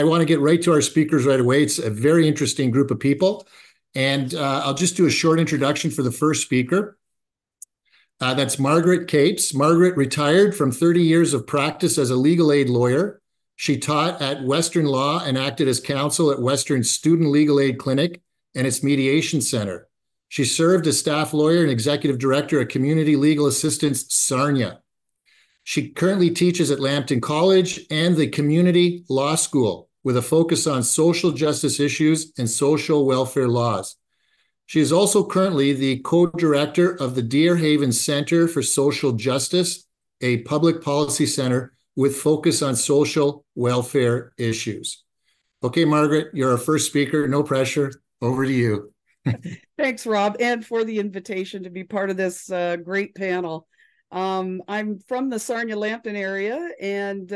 I want to get right to our speakers right away. It's a very interesting group of people. And I'll just do a short introduction for the first speaker. That's Margaret Capes. Margaret retired from 30 years of practice as a legal aid lawyer. She taught at Western Law and acted as counsel at Western Student Legal Aid Clinic and its Mediation Center. She served as staff lawyer and executive director at Community Legal Assistance Sarnia. She currently teaches at Lambton College and the Community Law School with a focus on social justice issues and social welfare laws. She is also currently the co-director of the Deer Haven Center for Social Justice, a public policy center with focus on social welfare issues. Okay, Margaret, you're our first speaker. No pressure. Over to you. Thanks, Rob, and for the invitation to be part of this great panel. I'm from the Sarnia-Lambton area, and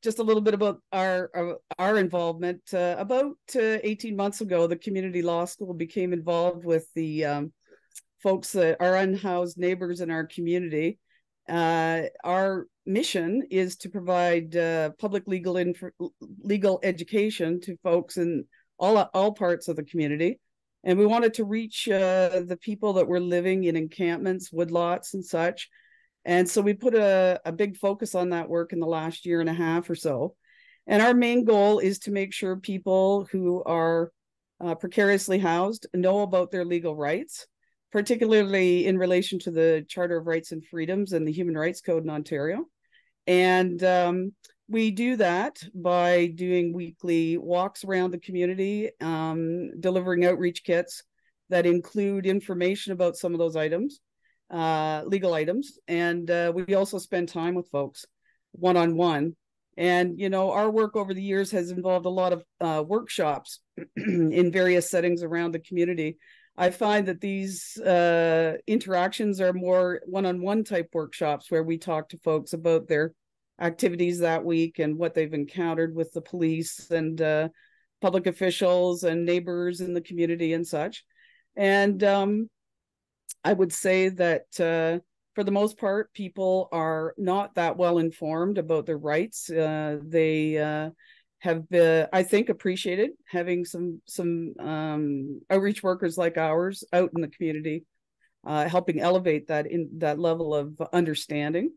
just a little bit about our involvement. About 18 months ago, the Community Law School became involved with the folks that are unhoused neighbors in our community. Our mission is to provide public legal education to folks in all parts of the community. And we wanted to reach the people that were living in encampments, woodlots, and such. And so we put a big focus on that work in the last year and a half or so. And our main goal is to make sure people who are precariously housed know about their legal rights, particularly in relation to the Charter of Rights and Freedoms and the Human Rights Code in Ontario. And we do that by doing weekly walks around the community, delivering outreach kits that include information about some of those items, legal items. And we also spend time with folks one-on-one. And, you know, our work over the years has involved a lot of workshops in various settings around the community. I find that these interactions are more one-on-one type workshops where we talk to folks about their activities that week and what they've encountered with the police and public officials and neighbors in the community and such. And I would say that for the most part, people are not that well informed about their rights. They have, I think, appreciated having some outreach workers like ours out in the community, helping elevate that level of understanding.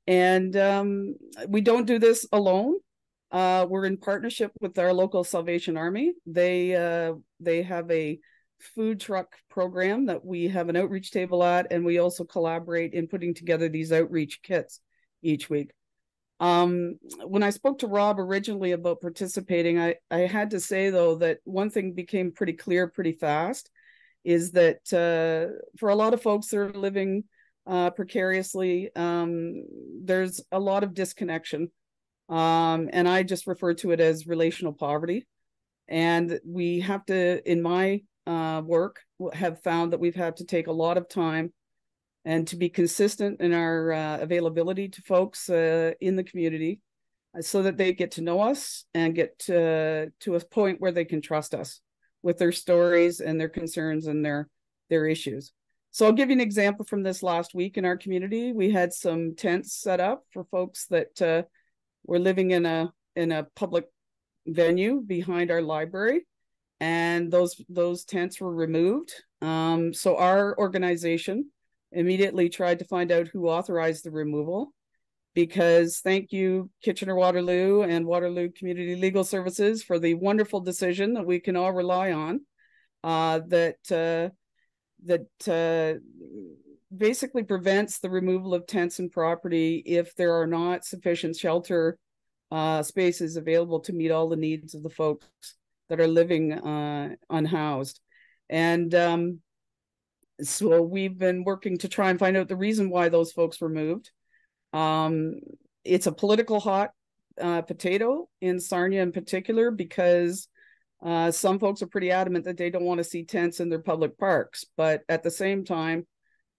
And we don't do this alone. We're in partnership with our local Salvation Army. They have a food truck program that we have an outreach table at, and we also collaborate in putting together these outreach kits each week. When I spoke to Rob originally about participating, I had to say, though, that one thing became pretty clear pretty fast is that for a lot of folks that are living precariously, there's a lot of disconnection. And I just refer to it as relational poverty. And we have to, in my work, have found that we've had to take a lot of time and to be consistent in our availability to folks in the community so that they get to know us and get to a point where they can trust us with their stories and their concerns and their issues. So I'll give you an example from this last week in our community. We had some tents set up for folks that were living in a public venue behind our library, and those tents were removed. So our organization immediately tried to find out who authorized the removal, because thank you, Kitchener-Waterloo and Waterloo Community Legal Services, for the wonderful decision that we can all rely on, that basically prevents the removal of tents and property if there are not sufficient shelter spaces available to meet all the needs of the folks that are living unhoused. And so we've been working to try and find out the reason why those folks were moved. It's a political hot potato in Sarnia in particular, because some folks are pretty adamant that they don't want to see tents in their public parks. But at the same time,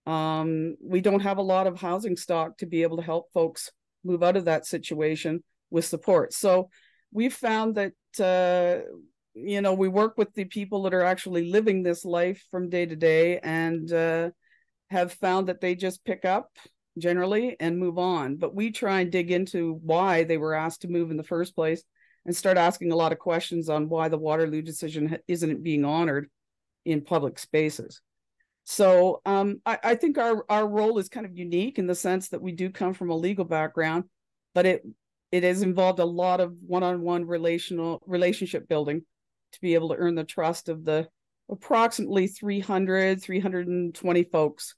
we don't have a lot of housing stock to be able to help folks move out of that situation with support. So we've found that, we work with the people that are actually living this life from day to day, and have found that they just pick up generally and move on. But we try and dig into why they were asked to move in the first place and start asking a lot of questions on why the Waterloo decision isn't being honored in public spaces. So I think our role is kind of unique in the sense that we do come from a legal background, but it has involved a lot of one-on-one relationship building to be able to earn the trust of the approximately 320 folks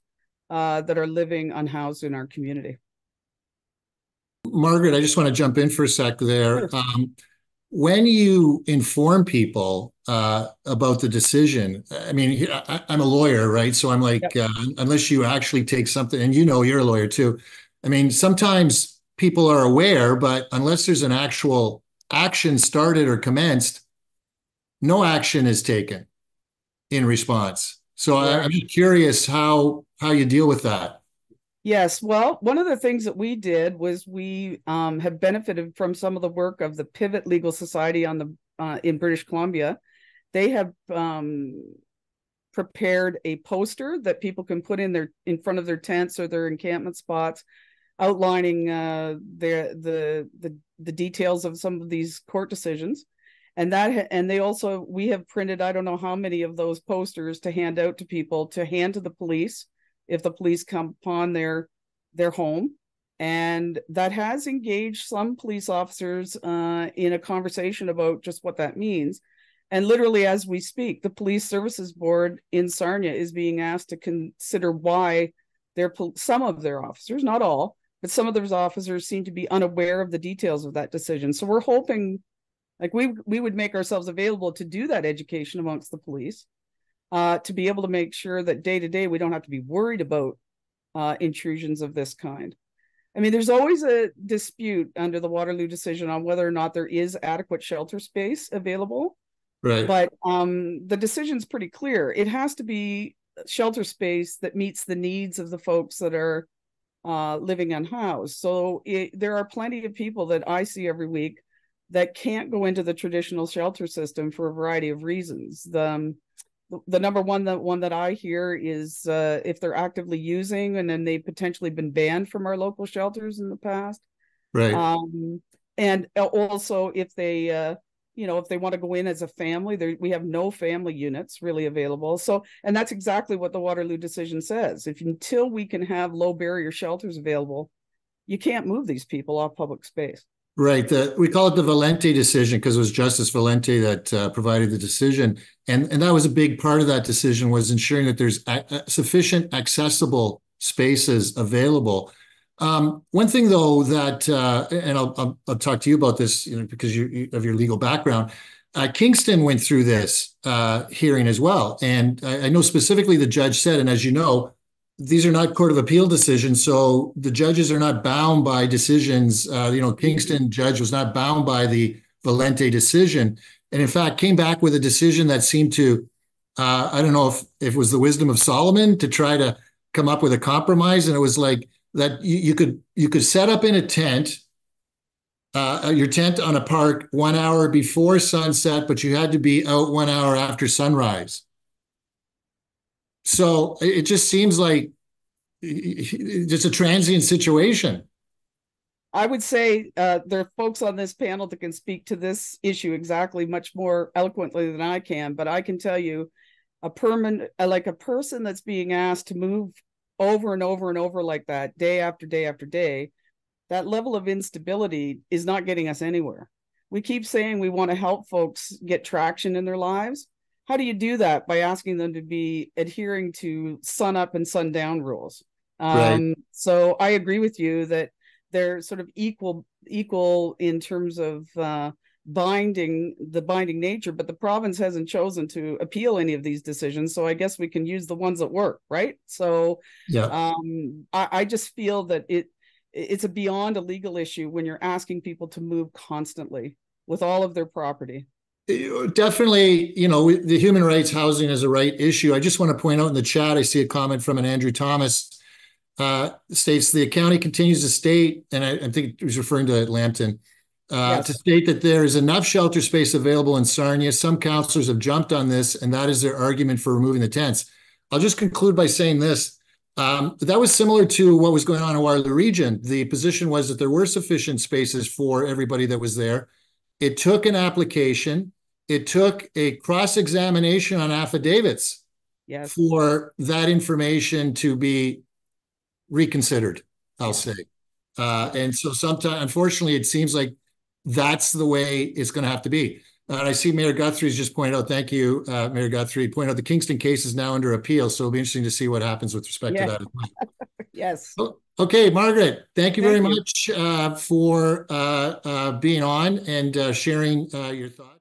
that are living unhoused in our community. Margaret, I just want to jump in for a sec there. Sure. When you inform people about the decision, I mean, I'm a lawyer, right? So I'm like, Yep. unless you actually take something, and you're a lawyer too. I mean, sometimes people are aware, but unless there's an actual action started or commenced, no action is taken in response. So I'm just curious how you deal with that. Yes. Well, one of the things that we did was we have benefited from some of the work of the Pivot Legal Society on the in British Columbia. They have prepared a poster that people can put in front of their tents or their encampment spots, outlining the details of some of these court decisions. And we have printed, I don't know how many of those posters to hand out to people, to hand to the police if the police come upon their home. And that has engaged some police officers in a conversation about just what that means. And literally, as we speak, the Police Services Board in Sarnia is being asked to consider why some of their officers, not all, but some of those officers seem to be unaware of the details of that decision. So we're hoping, like, we would make ourselves available to do that education amongst the police, to be able to make sure that day to day we don't have to be worried about intrusions of this kind. I mean, there's always a dispute under the Waterloo decision on whether or not there is adequate shelter space available. Right. But the decision's pretty clear. It has to be shelter space that meets the needs of the folks that are living unhoused. So there are plenty of people that I see every week that can't go into the traditional shelter system for a variety of reasons. The number one that I hear is if they're actively using, and then they've potentially been banned from our local shelters in the past. Right. And also if they if they want to go in as a family, we have no family units really available. So, and that's exactly what the Waterloo decision says. Until we can have low barrier shelters available, you can't move these people off public space. Right. We call it the Valente decision because it was Justice Valente that provided the decision. And that was a big part of that decision, was ensuring that there's sufficient accessible spaces available. One thing, though, that, and I'll talk to you about this, because of your legal background, Kingston went through this hearing as well. And I know specifically the judge said, and as you know, these are not Court of Appeal decisions, so the judges are not bound by decisions. Kingston judge was not bound by the Valente decision, and in fact came back with a decision that seemed to, I don't know if it was the wisdom of Solomon to try to come up with a compromise, and it was like that you could set up in a tent, your tent on a park 1 hour before sunset, but you had to be out 1 hour after sunrise. So it just seems like just a transient situation. I would say there are folks on this panel that can speak to this issue exactly much more eloquently than I can, but I can tell you a person that's being asked to move over and over and over like that, day after day after day, that level of instability is not getting us anywhere. We keep saying we want to help folks get traction in their lives. How do you do that? By asking them to be adhering to sun up and sundown rules. Right. So I agree with you that they're sort of equal in terms of binding nature, but the province hasn't chosen to appeal any of these decisions. So I guess we can use the ones that work, right? So yeah, I just feel that it's a beyond a legal issue when you're asking people to move constantly with all of their property. Definitely, the human rights housing is a right issue. I just want to point out in the chat, I see a comment from an Andrew Thomas, states the county continues to state, and I think he was referring to Lambton, Yes. to state that there is enough shelter space available in Sarnia. Some councillors have jumped on this, and that is their argument for removing the tents. I'll just conclude by saying this. That was similar to what was going on in Waterloo Region. The position was that there were sufficient spaces for everybody that was there. It took an application. It took a cross-examination on affidavits Yes. for that information to be reconsidered, I'll say. And so sometimes, unfortunately, it seems like that's the way it's going to have to be. And I see Mayor Guthrie's just pointed out, thank you, Mayor Guthrie, point out the Kingston case is now under appeal. So it'll be interesting to see what happens with respect to that as well. Yes. Okay, Margaret, thank you very Thank you. much for being on and sharing your thoughts.